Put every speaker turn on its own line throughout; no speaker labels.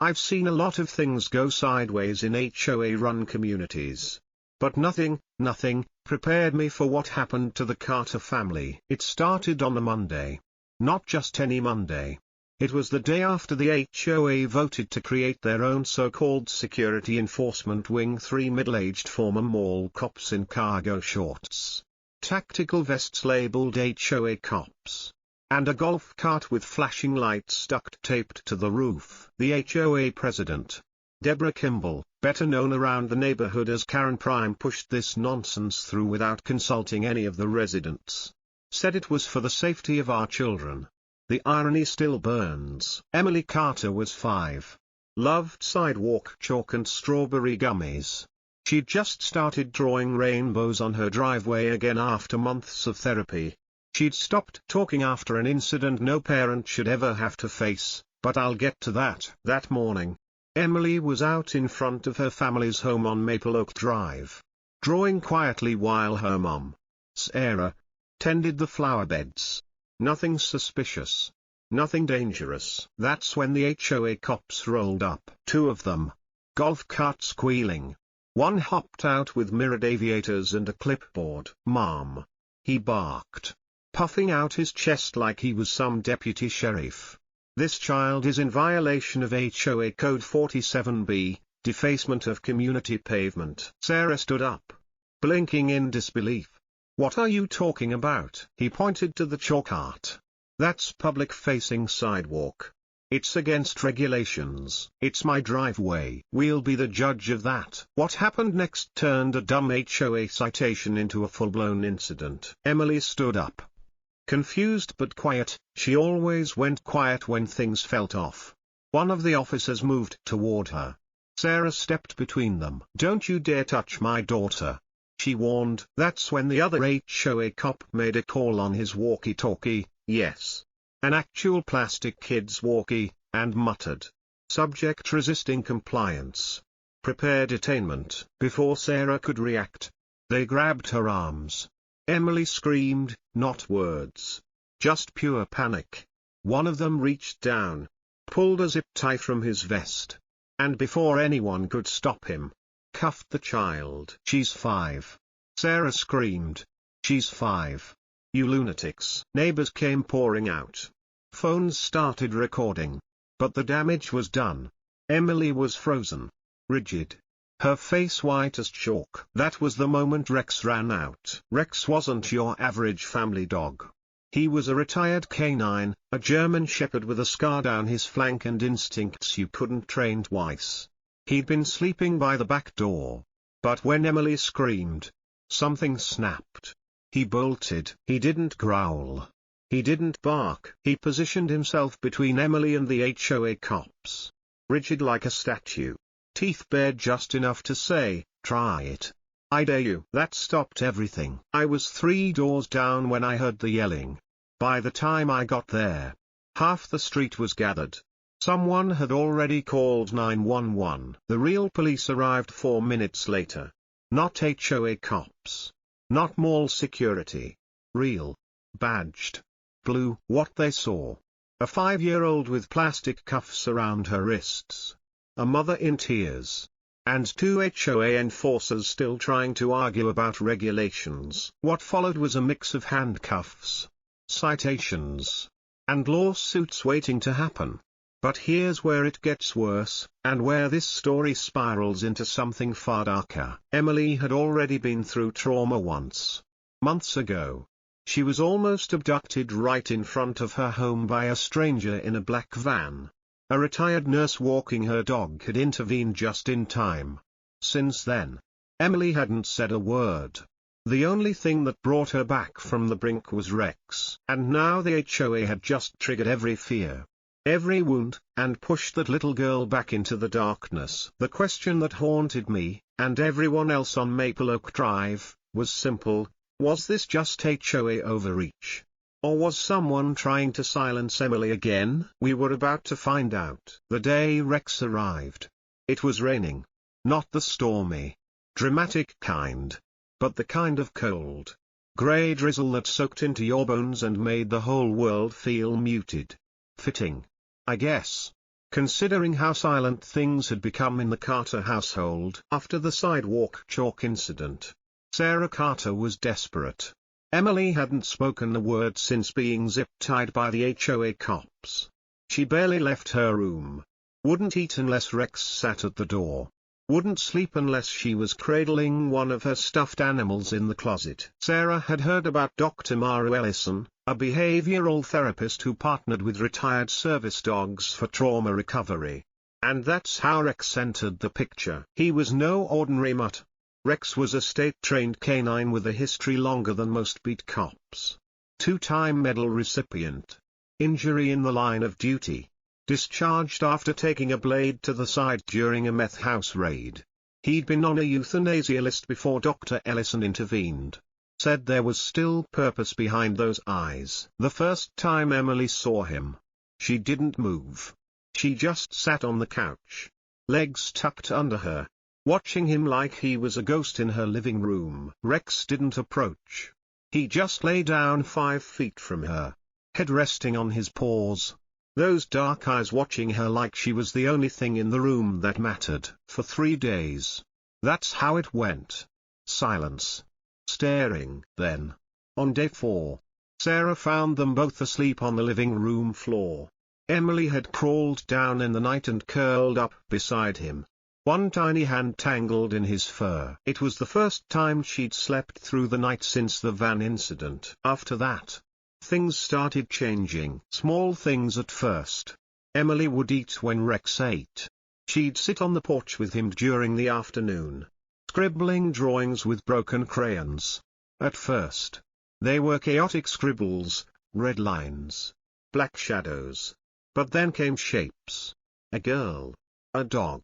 I've seen a lot of things go sideways in HOA-run communities. But nothing prepared me for what happened to the Carter family. It started on a Monday. Not just any Monday. It was the day after the HOA voted to create their own so-called Security Enforcement Wing. 3 middle-aged former mall cops in cargo shorts, tactical vests labeled HOA Cops, and a golf cart with flashing lights duct-taped to the roof. The HOA president, Deborah Kimball, better known around the neighborhood as Karen Prime, pushed this nonsense through without consulting any of the residents. Said it was for the safety of our children. The irony still burns. Emily Carter was 5. Loved sidewalk chalk and strawberry gummies. She'd just started drawing rainbows on her driveway again after months of therapy. She'd stopped talking after an incident no parent should ever have to face, but I'll get to that. That morning, Emily was out in front of her family's home on Maple Oak Drive, drawing quietly while her mom, Sarah, tended the flower beds. Nothing suspicious. Nothing dangerous. That's when the HOA cops rolled up. 2 of them. Golf cart squealing. One hopped out with mirrored aviators and a clipboard. "Mom," he barked, puffing out his chest like he was some deputy sheriff. "This child is in violation of HOA Code 47B, defacement of community pavement." Sarah stood up, blinking in disbelief. "What are you talking about?" He pointed to the chalk cart. "That's public-facing sidewalk. It's against regulations. It's my driveway. We'll be the judge of that." What happened next turned a dumb HOA citation into a full-blown incident. Emily stood up, confused but quiet. She always went quiet when things felt off. One of the officers moved toward her. Sarah stepped between them. "Don't you dare touch my daughter," she warned. That's when the other HOA cop made a call on his walkie-talkie, yes, an actual plastic kid's walkie, and muttered, "Subject resisting compliance. Prepare detainment." Before Sarah could react, they grabbed her arms. Emily screamed, not words, just pure panic. One of them reached down, pulled a zip tie from his vest, and before anyone could stop him, cuffed the child. "She's 5. Sarah screamed. "She's 5. You lunatics." Neighbors came pouring out. Phones started recording. But the damage was done. Emily was frozen. Rigid. Her face white as chalk. That was the moment Rex ran out. Rex wasn't your average family dog. He was a retired canine, a German shepherd with a scar down his flank and instincts you couldn't train twice. He'd been sleeping by the back door. But when Emily screamed, something snapped. He bolted. He didn't growl. He didn't bark. He positioned himself between Emily and the HOA cops. Rigid like a statue. Teeth bared just enough to say, "Try it. I dare you." That stopped everything. I was 3 doors down when I heard the yelling. By the time I got there, half the street was gathered. Someone had already called 911. The real police arrived 4 minutes later. Not HOA cops. Not mall security. Real. Badged. Blue. What they saw. A 5-year-old with plastic cuffs around her wrists. A mother in tears. And 2 HOA enforcers still trying to argue about regulations. What followed was a mix of handcuffs, citations, and lawsuits waiting to happen. But here's where it gets worse, and where this story spirals into something far darker. Emily had already been through trauma once. Months ago. She was almost abducted right in front of her home by a stranger in a black van. A retired nurse walking her dog had intervened just in time. Since then, Emily hadn't said a word. The only thing that brought her back from the brink was Rex. And now the HOA had just triggered every fear, every wound, and pushed that little girl back into the darkness. The question that haunted me, and everyone else on Maple Oak Drive, was simple: was this just HOA overreach? Or was someone trying to silence Emily again? We were about to find out. The day Rex arrived, it was raining. Not the stormy, dramatic kind, but the kind of cold, grey drizzle that soaked into your bones and made the whole world feel muted. Fitting, I guess. Considering how silent things had become in the Carter household after the sidewalk chalk incident, Sarah Carter was desperate. Emily hadn't spoken a word since being zip-tied by the HOA cops. She barely left her room. Wouldn't eat unless Rex sat at the door. Wouldn't sleep unless she was cradling one of her stuffed animals in the closet. Sarah had heard about Dr. Maru Ellison, a behavioral therapist who partnered with retired service dogs for trauma recovery. And that's how Rex entered the picture. He was no ordinary mutt. Rex was a state-trained canine with a history longer than most beat cops. 2-time medal recipient. Injury in the line of duty. Discharged after taking a blade to the side during a meth house raid. He'd been on a euthanasia list before Dr. Ellison intervened. Said there was still purpose behind those eyes. The first time Emily saw him, she didn't move. She just sat on the couch, legs tucked under her, watching him like he was a ghost in her living room. Rex didn't approach. He just lay down 5 feet from her, head resting on his paws. Those dark eyes watching her like she was the only thing in the room that mattered. For 3 days. That's how it went. Silence. Staring. Then, on day 4, Sarah found them both asleep on the living room floor. Emily had crawled down in the night and curled up beside him, one tiny hand tangled in his fur. It was the first time she'd slept through the night since the van incident. After that, things started changing. Small things at first. Emily would eat when Rex ate. She'd sit on the porch with him during the afternoon, scribbling drawings with broken crayons. At first, they were chaotic scribbles, red lines, black shadows. But then came shapes. A girl. A dog.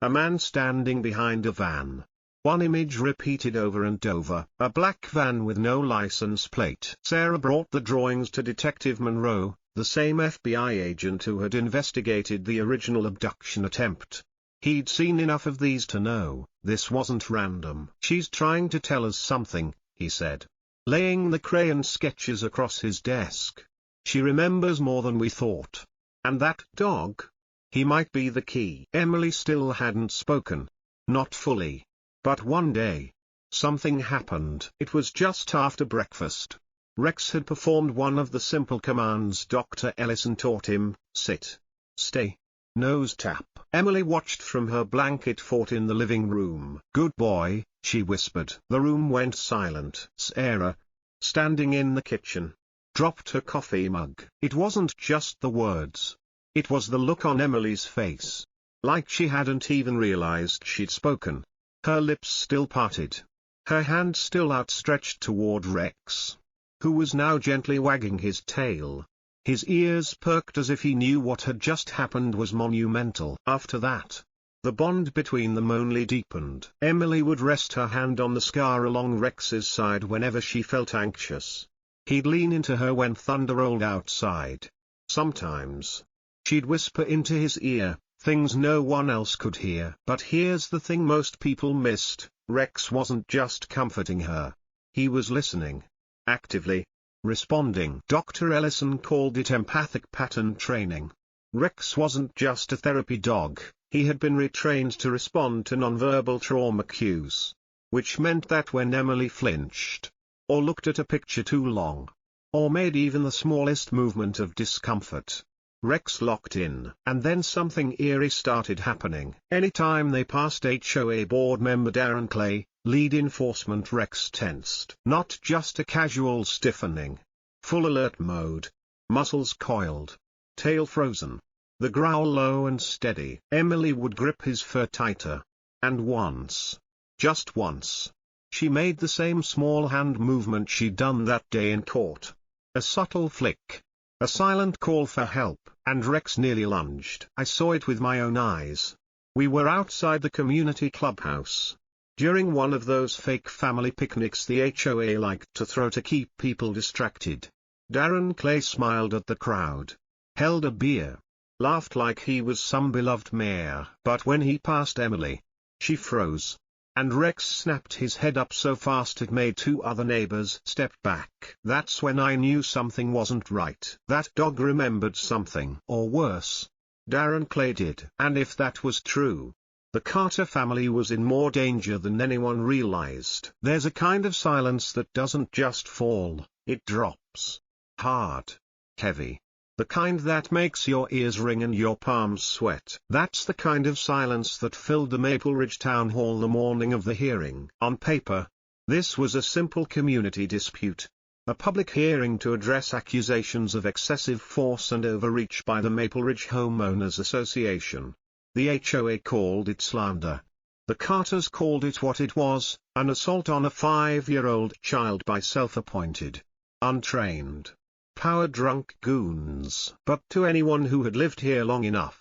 A man standing behind a van. One image repeated over and over. A black van with no license plate. Sarah brought the drawings to Detective Monroe, the same FBI agent who had investigated the original abduction attempt. He'd seen enough of these to know, this wasn't random. She's trying to tell us something, he said, laying the crayon sketches across his desk. She remembers more than we thought. And that dog? He might be the key. Emily still hadn't spoken. Not fully. But one day, something happened. It was just after breakfast. Rex had performed one of the simple commands Dr. Ellison taught him: sit, stay, nose tap. Emily watched from her blanket fort in the living room. Good boy, she whispered. The room went silent. Sarah, standing in the kitchen, dropped her coffee mug. It wasn't just the words. It was the look on Emily's face. Like she hadn't even realized she'd spoken. Her lips still parted. Her hand still outstretched toward Rex, who was now gently wagging his tail. His ears perked as if he knew what had just happened was monumental. After that, the bond between them only deepened. Emily would rest her hand on the scar along Rex's side whenever she felt anxious. He'd lean into her when thunder rolled outside. Sometimes, she'd whisper into his ear, things no one else could hear. But here's the thing most people missed: Rex wasn't just comforting her. He was listening. Actively. Responding. Dr. Ellison called it empathic pattern training. Rex wasn't just a therapy dog, he had been retrained to respond to nonverbal trauma cues. Which meant that when Emily flinched, or looked at a picture too long, or made even the smallest movement of discomfort, Rex locked in. And then something eerie started happening. Anytime they passed HOA board member Darren Clay, lead enforcement, Rex tensed. Not just a casual stiffening. Full alert mode. Muscles coiled. Tail frozen. The growl low and steady. Emily would grip his fur tighter. And once, just once, she made the same small hand movement she'd done that day in court. A subtle flick. A silent call for help, and Rex nearly lunged. I saw it with my own eyes. We were outside the community clubhouse, during one of those fake family picnics the HOA liked to throw to keep people distracted. Darren Clay smiled at the crowd, held a beer, laughed like he was some beloved mayor. But when he passed Emily, she froze. And Rex snapped his head up so fast it made 2 other neighbors step back. That's when I knew something wasn't right. That dog remembered something. Or worse, Darren Clay did. And if that was true, the Carter family was in more danger than anyone realized. There's a kind of silence that doesn't just fall, it drops. Hard. Heavy. The kind that makes your ears ring and your palms sweat. That's the kind of silence that filled the Maple Ridge Town Hall the morning of the hearing. On paper, this was a simple community dispute. A public hearing to address accusations of excessive force and overreach by the Maple Ridge Homeowners Association. The HOA called it slander. The Carters called it what it was, an assault on a 5-year-old child by self-appointed, untrained, power-drunk goons. But to anyone who had lived here long enough,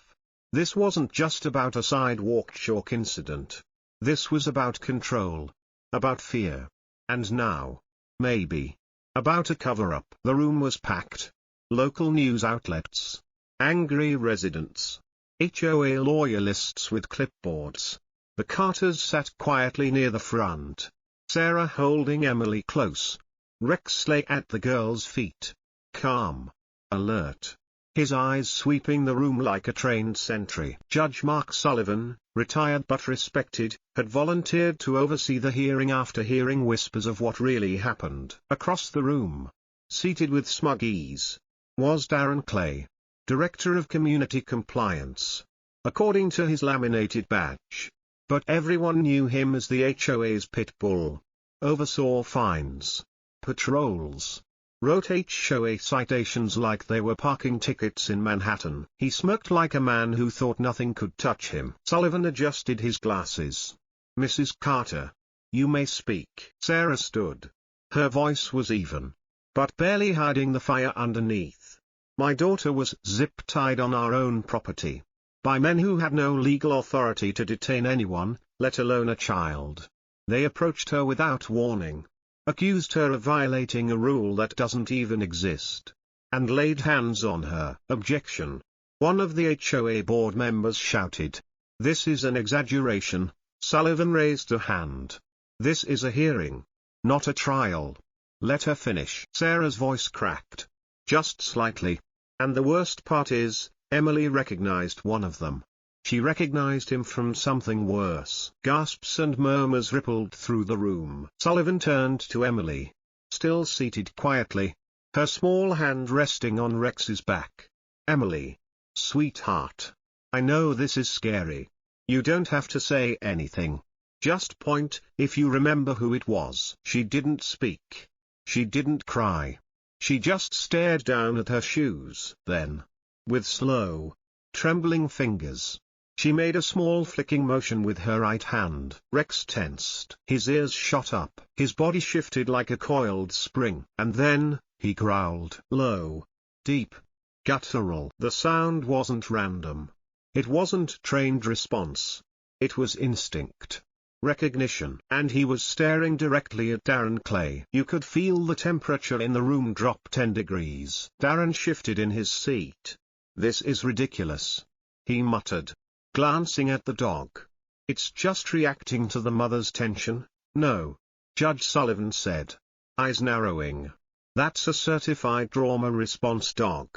this wasn't just about a sidewalk chalk incident. This was about control. About fear. And now, maybe, about a cover-up. The room was packed. Local news outlets. Angry residents. HOA loyalists with clipboards. The Carters sat quietly near the front. Sarah holding Emily close. Rex lay at the girl's feet. Calm. Alert. His eyes sweeping the room like a trained sentry. Judge Mark Sullivan, retired but respected, had volunteered to oversee the hearing after hearing whispers of what really happened. Across the room, seated with smug ease, was Darren Clay, Director of Community Compliance, according to his laminated badge. But everyone knew him as the HOA's pit bull. Oversaw fines, patrols, wrote HOA citations like they were parking tickets in Manhattan. He smirked like a man who thought nothing could touch him. Sullivan adjusted his glasses. Mrs. Carter, you may speak. Sarah stood. Her voice was even, but barely hiding the fire underneath. My daughter was zip-tied on our own property, by men who had no legal authority to detain anyone, let alone a child. They approached her without warning, accused her of violating a rule that doesn't even exist, and laid hands on her. Objection. One of the HOA board members shouted. This is an exaggeration. Sullivan raised a hand. This is a hearing, not a trial. Let her finish. Sarah's voice cracked. Just slightly. And the worst part is, Emily recognized one of them. She recognized him from something worse. Gasps and murmurs rippled through the room. Sullivan turned to Emily, still seated quietly, her small hand resting on Rex's back. Emily. Sweetheart. I know this is scary. You don't have to say anything. Just point if you remember who it was. She didn't speak. She didn't cry. She just stared down at her shoes. Then, with slow, trembling fingers, she made a small flicking motion with her right hand. Rex tensed. His ears shot up. His body shifted like a coiled spring. And then, he growled. Low, deep, guttural. The sound wasn't random. It wasn't trained response. It was instinct. Recognition. And he was staring directly at Darren Clay. You could feel the temperature in the room drop 10 degrees. Darren shifted in his seat. This is ridiculous, he muttered, glancing at the dog. It's just reacting to the mother's tension. No, Judge Sullivan said, eyes narrowing. That's a certified trauma response dog.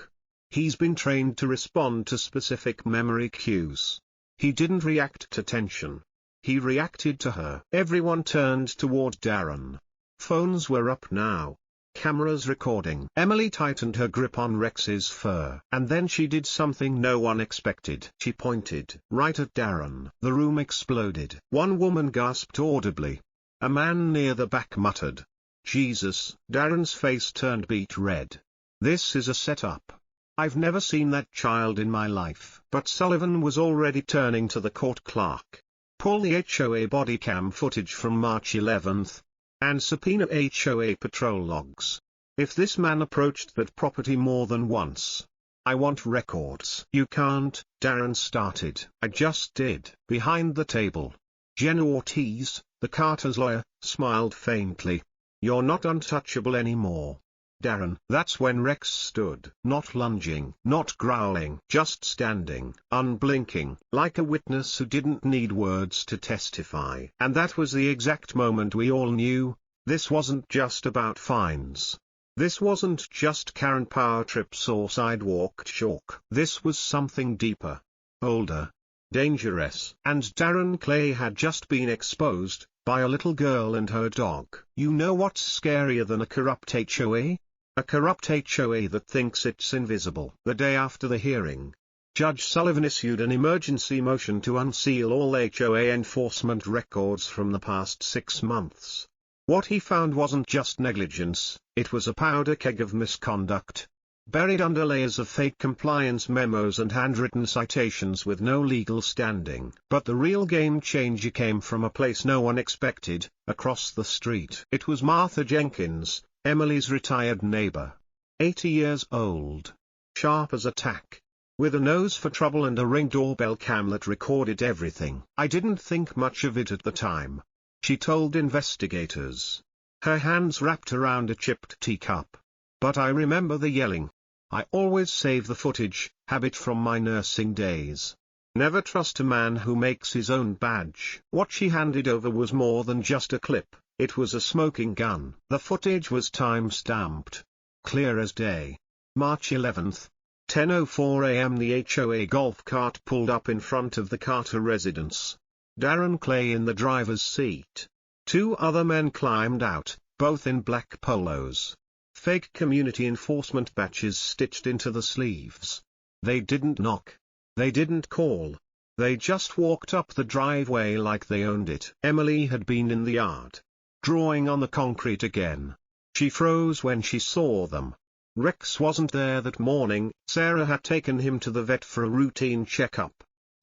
He's been trained to respond to specific memory cues. He didn't react to tension. He reacted to her. Everyone turned toward Darren. Phones were up now. Cameras recording. Emily tightened her grip on Rex's fur. And then she did something no one expected. She pointed right at Darren. The room exploded. One woman gasped audibly. A man near the back muttered, Jesus. Darren's face turned beet red. This is a setup. I've never seen that child in my life. But Sullivan was already turning to the court clerk. Pull the HOA body cam footage from March 11th, and subpoena HOA patrol logs. If this man approached that property more than once, I want records. You can't, Darren started. I just did. Behind the table, Jenna Ortiz, the Carter's lawyer, smiled faintly. You're not untouchable anymore. Darren. That's when Rex stood. Not lunging, not growling, just standing, unblinking, like a witness who didn't need words to testify. And that was the exact moment we all knew, this wasn't just about fines. This wasn't just Karen power trips or sidewalk chalk. This was something deeper, older, dangerous. And Darren Clay had just been exposed, by a little girl and her dog. You know what's scarier than a corrupt HOA? A corrupt HOA that thinks it's invisible. The day after the hearing, Judge Sullivan issued an emergency motion to unseal all HOA enforcement records from the past 6 months. What he found wasn't just negligence, it was a powder keg of misconduct, buried under layers of fake compliance memos and handwritten citations with no legal standing. But the real game changer came from a place no one expected, across the street. It was Martha Jenkins, Emily's retired neighbor. 80 years old. Sharp as a tack, with a nose for trouble and a Ring doorbell cam that recorded everything. I didn't think much of it at the time, she told investigators, her hands wrapped around a chipped teacup. But I remember the yelling. I always save the footage, habit from my nursing days. Never trust a man who makes his own badge. What she handed over was more than just a clip, it was a smoking gun. The footage was time-stamped, clear as day. March 11, 10:04 a.m. The HOA golf cart pulled up in front of the Carter residence. Darren Clay in the driver's seat. 2 other men climbed out, both in black polos. Fake community enforcement badges stitched into the sleeves. They didn't knock. They didn't call. They just walked up the driveway like they owned it. Emily had been in the yard, drawing on the concrete again. She froze when she saw them. Rex wasn't there that morning. Sarah had taken him to the vet for a routine checkup.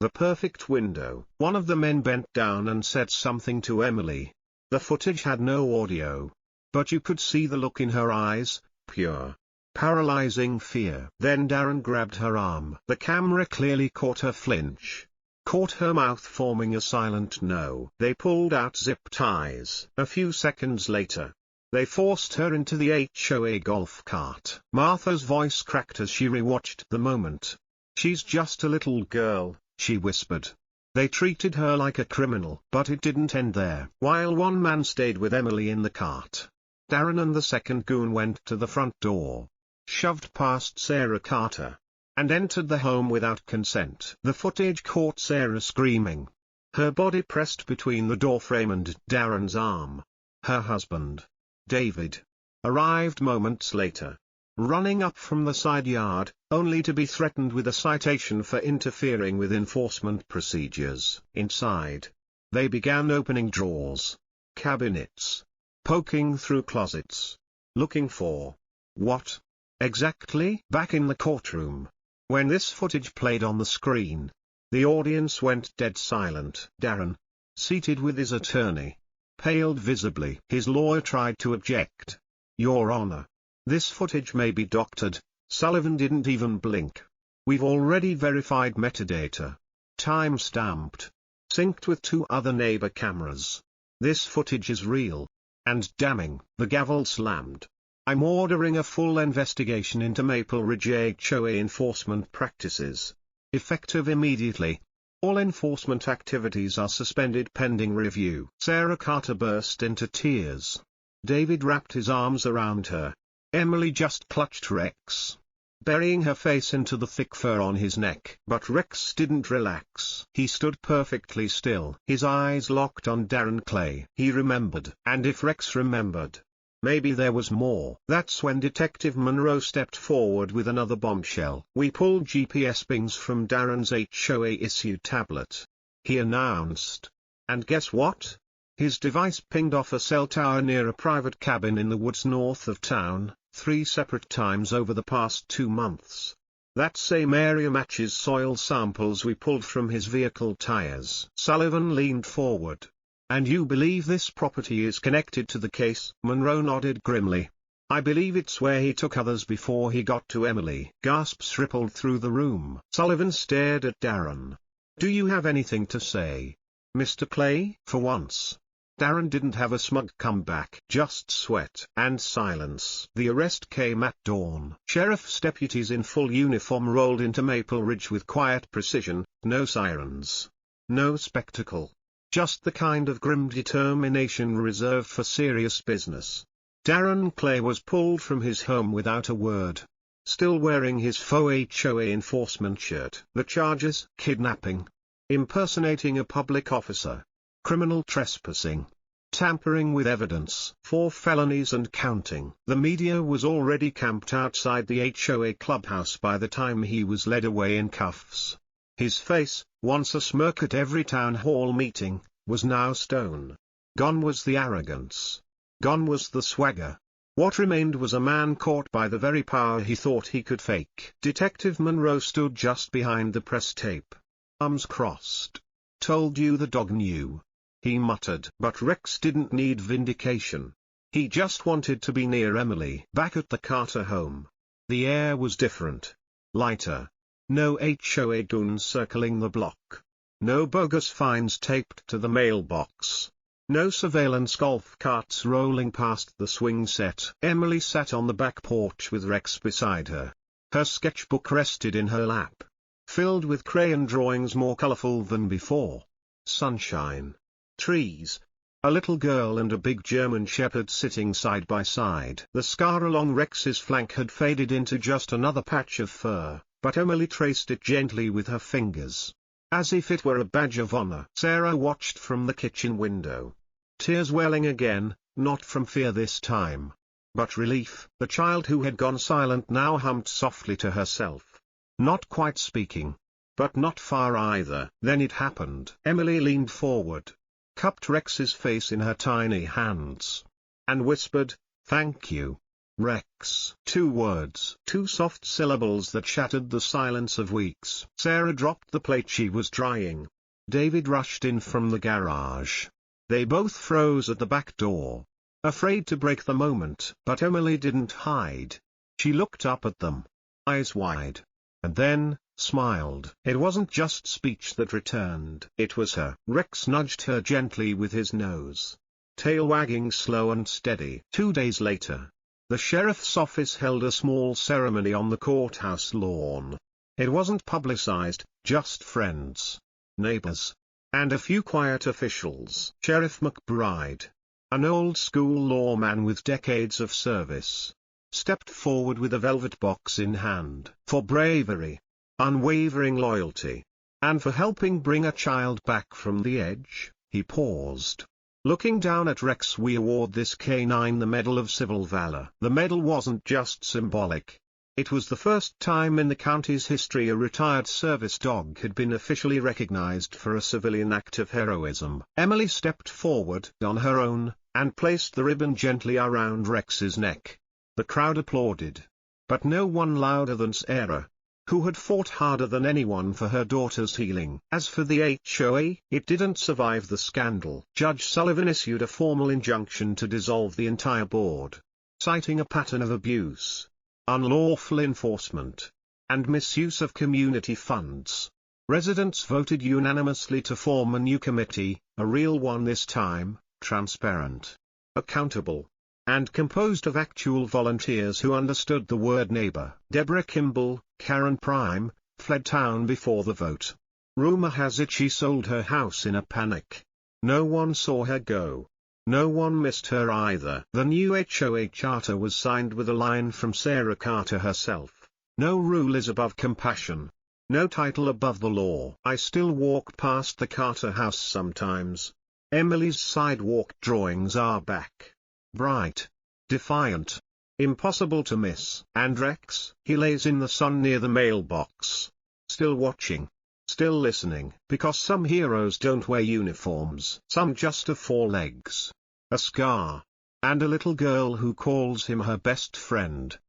The perfect window. One of the men bent down and said something to Emily. The footage had no audio, but you could see the look in her eyes, pure, paralyzing fear. Then Darren grabbed her arm. The camera clearly caught her flinch, caught her mouth forming a silent no. They pulled out zip ties. A few seconds later, they forced her into the HOA golf cart. Martha's voice cracked as she rewatched the moment. She's just a little girl, she whispered. They treated her like a criminal. But it didn't end there. While one man stayed with Emily in the cart, Darren and the second goon went to the front door, shoved past Sarah Carter, and entered the home without consent. The footage caught Sarah screaming, her body pressed between the doorframe and Darren's arm. Her husband, David, arrived moments later, running up from the side yard, only to be threatened with a citation for interfering with enforcement procedures. Inside, they began opening drawers, cabinets, poking through closets, looking for what exactly? Back in the courtroom, when this footage played on the screen, the audience went dead silent. Darren, seated with his attorney, paled visibly. His lawyer tried to object. Your Honor, this footage may be doctored. Sullivan didn't even blink. We've already verified metadata. Time-stamped. Synced with 2 other neighbor cameras. This footage is real. And damning. The gavel slammed. I'm ordering a full investigation into Maple Ridge HOA enforcement practices. Effective immediately. All enforcement activities are suspended pending review. Sarah Carter burst into tears. David wrapped his arms around her. Emily just clutched Rex, burying her face into the thick fur on his neck. But Rex didn't relax. He stood perfectly still. His eyes locked on Darren Clay. He remembered. And if Rex remembered, maybe there was more. That's when Detective Monroe stepped forward with another bombshell. We pulled GPS pings from Darren's HOA-issued tablet, he announced. And guess what? His device pinged off a cell tower near a private cabin in the woods north of town, 3 separate times over the past 2 months. That same area matches soil samples we pulled from his vehicle tires. Sullivan leaned forward. And you believe this property is connected to the case? Monroe nodded grimly. I believe it's where he took others before he got to Emily. Gasps rippled through the room. Sullivan stared at Darren. Do you have anything to say, Mr. Clay? For once, Darren didn't have a smug comeback, just sweat and silence. The arrest came at dawn. Sheriff's deputies in full uniform rolled into Maple Ridge with quiet precision, no sirens, no spectacle. Just the kind of grim determination reserved for serious business. Darren Clay was pulled from his home without a word. Still wearing his faux HOA enforcement shirt. The charges: kidnapping, impersonating a public officer, criminal trespassing, tampering with evidence, 4 felonies and counting. The media was already camped outside the HOA clubhouse by the time he was led away in cuffs. His face, once a smirk at every town hall meeting, was now stone. Gone was the arrogance. Gone was the swagger. What remained was a man caught by the very power he thought he could fake. Detective Monroe stood just behind the press tape. Arms crossed. "Told you the dog knew," he muttered. But Rex didn't need vindication. He just wanted to be near Emily. Back at the Carter home, the air was different. Lighter. No HOA goons circling the block. No bogus fines taped to the mailbox. No surveillance golf carts rolling past the swing set. Emily sat on the back porch with Rex beside her. Her sketchbook rested in her lap, filled with crayon drawings more colorful than before. Sunshine, trees, a little girl and a big German shepherd sitting side by side. The scar along Rex's flank had faded into just another patch of fur, but Emily traced it gently with her fingers, as if it were a badge of honor. Sarah watched from the kitchen window, tears welling again, not from fear this time, but relief. The child who had gone silent now hummed softly to herself, not quite speaking, but not far either. Then it happened. Emily leaned forward, cupped Rex's face in her tiny hands, and whispered, "Thank you, Rex." 2 words, 2 soft syllables that shattered the silence of weeks. Sarah dropped the plate she was drying. David rushed in from the garage. They both froze at the back door, afraid to break the moment. But Emily didn't hide. She looked up at them, eyes wide, and then smiled. It wasn't just speech that returned. It was her. Rex nudged her gently with his nose, tail wagging slow and steady. 2 days later, the sheriff's office held a small ceremony on the courthouse lawn. It wasn't publicized, just friends, neighbors, and a few quiet officials. Sheriff McBride, an old-school lawman with decades of service, stepped forward with a velvet box in hand. For bravery, unwavering loyalty, and for helping bring a child back from the edge, he paused. Looking down at Rex, "We award this canine the Medal of Civil Valor." The medal wasn't just symbolic. It was the first time in the county's history a retired service dog had been officially recognized for a civilian act of heroism. Emily stepped forward on her own, and placed the ribbon gently around Rex's neck. The crowd applauded, but no one louder than Sarah, who had fought harder than anyone for her daughter's healing. As for the HOA, it didn't survive the scandal. Judge Sullivan issued a formal injunction to dissolve the entire board, citing a pattern of abuse, unlawful enforcement, and misuse of community funds. Residents voted unanimously to form a new committee, a real one this time, transparent, accountable, and composed of actual volunteers who understood the word neighbor. Deborah Kimball, Karen Prime, fled town before the vote. Rumor has it she sold her house in a panic. No one saw her go. No one missed her either. The new HOA charter was signed with a line from Sarah Carter herself: "No rule is above compassion. No title above the law." I still walk past the Carter house sometimes. Emily's sidewalk drawings are back. Bright, defiant, impossible to miss. And Rex, he lays in the sun near the mailbox, still watching, still listening. Because some heroes don't wear uniforms. Some just have 4 legs, a scar, and a little girl who calls him her best friend.